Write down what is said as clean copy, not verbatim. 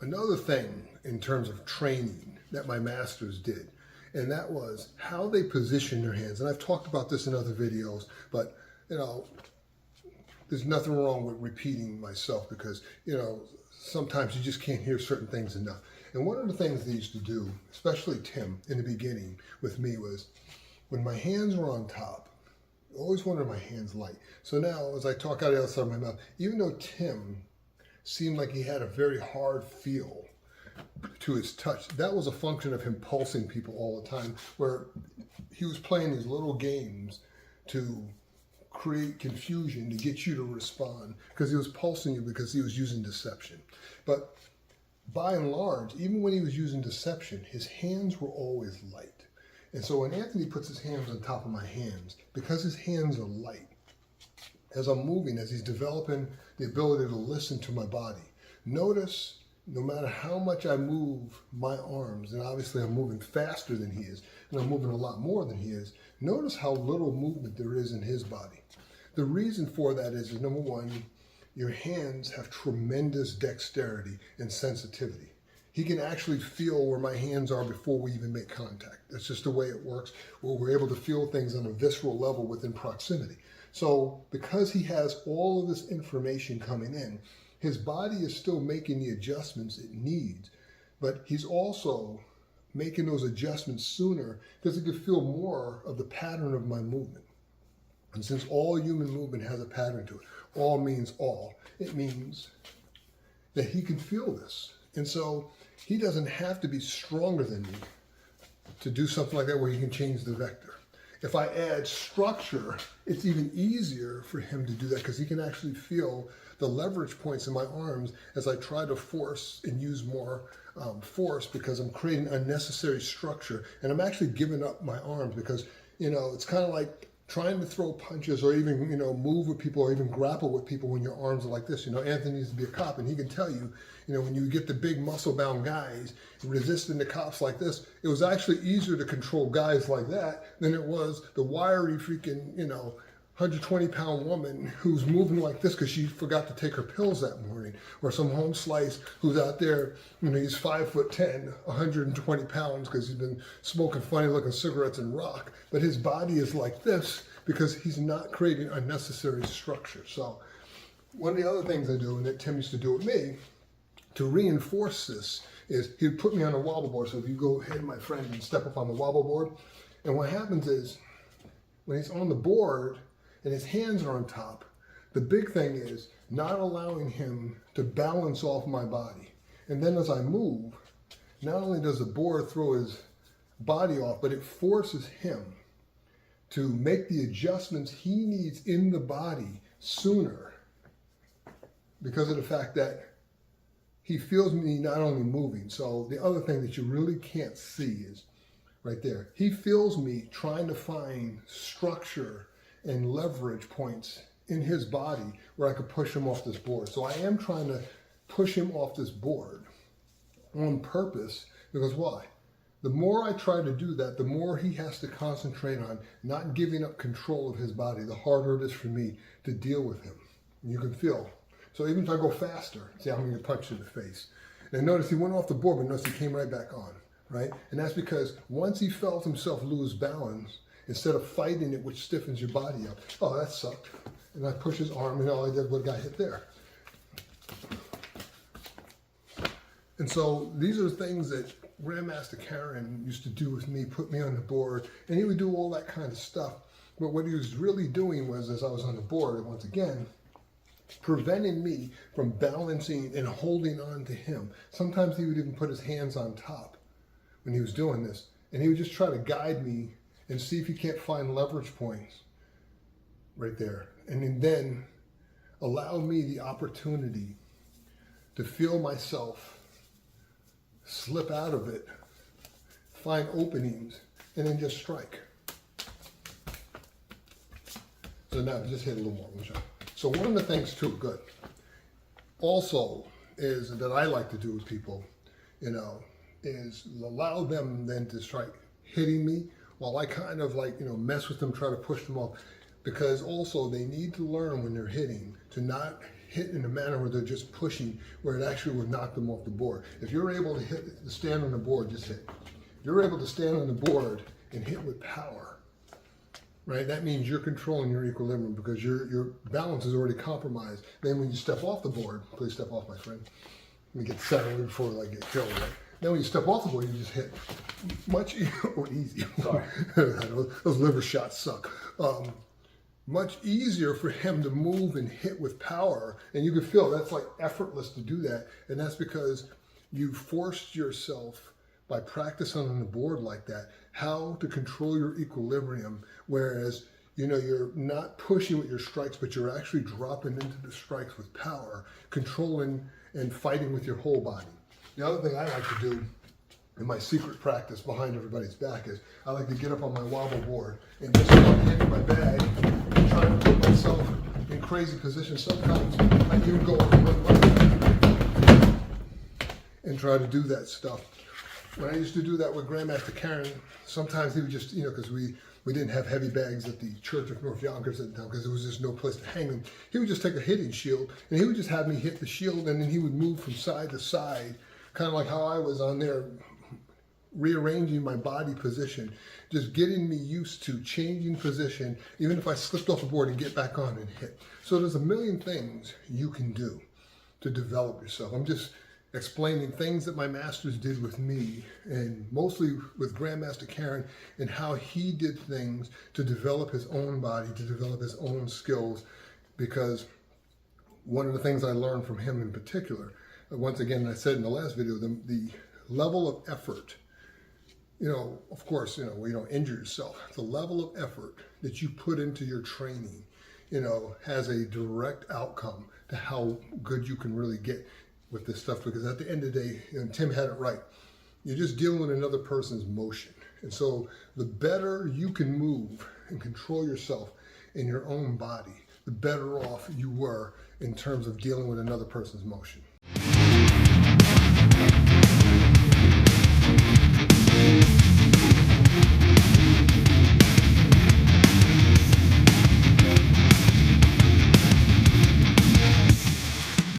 another thing in terms of training that my masters did, and that was how they position their hands. And I've talked about this in other videos, but there's nothing wrong with repeating myself because sometimes you just can't hear certain things enough. And one of the things they used to do, especially Tim in the beginning with me, was when my hands were on top, I always wanted my hands light. So now as I talk out of the other side of my mouth, even though Tim seemed like he had a very hard feel to his touch, that was a function of him pulsing people all the time, where he was playing these little games to create confusion to get you to respond, because he was pulsing you because he was using deception. But by and large, even when he was using deception, his hands were always light. And so when Anthony puts his hands on top of my hands, because his hands are light, as I'm moving, as he's developing the ability to listen to my body, notice no matter how much I move my arms, and obviously I'm moving faster than he is, and I'm moving a lot more than he is, notice how little movement there is in his body. The reason for that is number one, your hands have tremendous dexterity and sensitivity. He can actually feel where my hands are before we even make contact. That's just the way it works, where we're able to feel things on a visceral level within proximity. So because he has all of this information coming in, his body is still making the adjustments it needs, but he's also making those adjustments sooner because he can feel more of the pattern of my movement. And since all human movement has a pattern to it, all means all, it means that he can feel this. And so he doesn't have to be stronger than me to do something like that where he can change the vector. If I add structure, it's even easier for him to do that because he can actually feel the leverage points in my arms as I try to force and use more force, because I'm creating unnecessary structure and I'm actually giving up my arms, because it's kind of like trying to throw punches or even move with people or even grapple with people when your arms are like this. Anthony needs to be a cop, and he can tell you, when you get the big muscle-bound guys resisting the cops like this, it was actually easier to control guys like that than it was the wiry freaking 120-pound woman who's moving like this because she forgot to take her pills that morning, or some home slice who's out there, he's 5'10", 120 pounds because he's been smoking funny looking cigarettes and rock, but his body is like this because he's not creating unnecessary structure. So one of the other things I do, and that Tim used to do with me, to reinforce this, is he'd put me on a wobble board. So if you go ahead, my friend, and step up on the wobble board, and what happens is when he's on the board and his hands are on top, the big thing is not allowing him to balance off my body. And then as I move, not only does the board throw his body off, but it forces him to make the adjustments he needs in the body sooner, because of the fact that he feels me not only moving. So the other thing that you really can't see is right there. He feels me trying to find structure and leverage points in his body where I could push him off this board. So I am trying to push him off this board on purpose, because why? The more I try to do that, the more he has to concentrate on not giving up control of his body, the harder it is for me to deal with him. And you can feel. So even if I go faster, see, I'm going to get punched in the face. And notice he went off the board, but notice he came right back on, right? And that's because once he felt himself lose balance, instead of fighting it, which stiffens your body up, oh, that sucked. And I push his arm, and all I did was got hit there. And so these are things that Grandmaster Karen used to do with me, put me on the board, and he would do all that kind of stuff. But what he was really doing was, as I was on the board, and once again, preventing me from balancing and holding on to him. Sometimes he would even put his hands on top when he was doing this, and he would just try to guide me and see if he can't find leverage points right there. And then allow me the opportunity to feel myself slip out of it, find openings, and then just strike. So now just hit a little more. So one of the things too, good, also is that I like to do with people, is allow them then to start hitting me while I kind of mess with them, try to push them off. Because also they need to learn when they're hitting to not hit in a manner where they're just pushing, where it actually would knock them off the board. If you're able to stand on the board, just hit. If you're able to stand on the board and hit with power, right? That means you're controlling your equilibrium because your balance is already compromised. Then when you step off the board, please step off, my friend. Let me get settled before I get killed, right? Then when you step off the board, you just hit much easier. Sorry. Those liver shots suck. Much easier for him to move and hit with power. And you can feel that's like effortless to do that. And that's because you forced yourself by practicing on the board like that, how to control your equilibrium. Whereas, you know, you're not pushing with your strikes, but you're actually dropping into the strikes with power, controlling and fighting with your whole body. The other thing I like to do in my secret practice behind everybody's back is I like to get up on my wobble board and just start hitting my bag and try to put myself in crazy positions. Sometimes I even go on one leg and try to do that stuff. When I used to do that with Grandmaster Karen, sometimes he would just, you know, because we didn't have heavy bags at the Church of North Yonkers at the time because there was just no place to hang them. He would just take a hitting shield and he would just have me hit the shield, and then he would move from side to side, kind of like how I was on there, rearranging my body position, just getting me used to changing position, even if I slipped off the board and get back on and hit. So there's a million things you can do to develop yourself. I'm just explaining things that my masters did with me, and mostly with Grandmaster Karen, and how he did things to develop his own body, to develop his own skills. Because one of the things I learned from him in particular, once again, I said in the last video, the level of effort, you know, of course, you know, you don't injure yourself. The level of effort that you put into your training, you know, has a direct outcome to how good you can really get with this stuff. Because at the end of the day, and Tim had it right, you're just dealing with another person's motion. And so the better you can move and control yourself in your own body, the better off you were in terms of dealing with another person's motion.